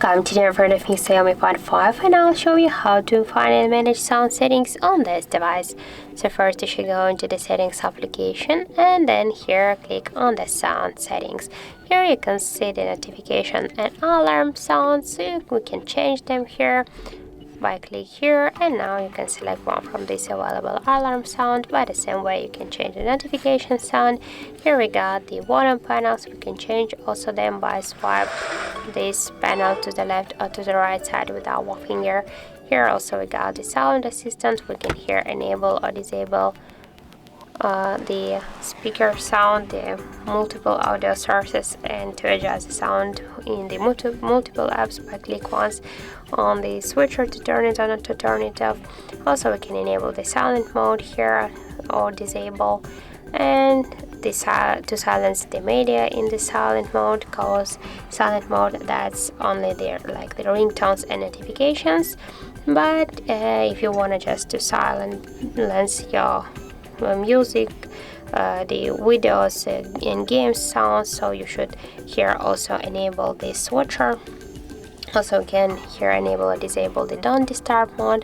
Welcome to the in front of me Xiaomi Pad 5, and I'll show you how to find and manage sound settings on this device. So first you should go into the settings application and then here click on the sound settings. Here you can see the notification and alarm sounds, so we can change them here by click here, and now you can select one from this available alarm sound. By the same way you can change the notification sound. Here we got the volume panels, we can change also them by swipe this panel to the left or to the right side with our finger. Here also we got the sound assistant, we can here enable or disable the speaker sound, the multiple audio sources, and to adjust the sound in the multiple apps by click once on the switcher to turn it on or to turn it off. Also we can enable the silent mode here or disable, and to silence the media in the silent mode, because silent mode that's only there like the ringtones and notifications. But if you want to just to silence your music, the videos and games sounds, so you should here also enable the switcher. Also again here enable or disable the don't disturb mode.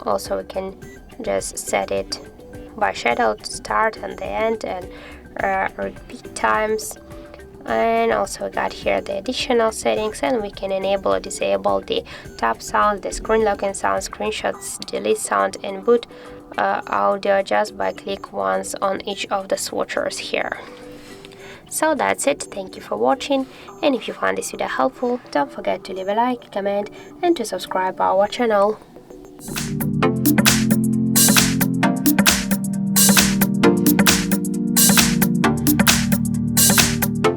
Also we can just set it by shadow to start and the end, and repeat times. And also got here the additional settings, and we can enable or disable the tap sound, the screen locking sound, screenshots, delete sound, and boot audio just by click once on each of the switchers here. So that's it. Thank you for watching, and if you found this video helpful, don't forget to leave a like, comment, and to subscribe our channel.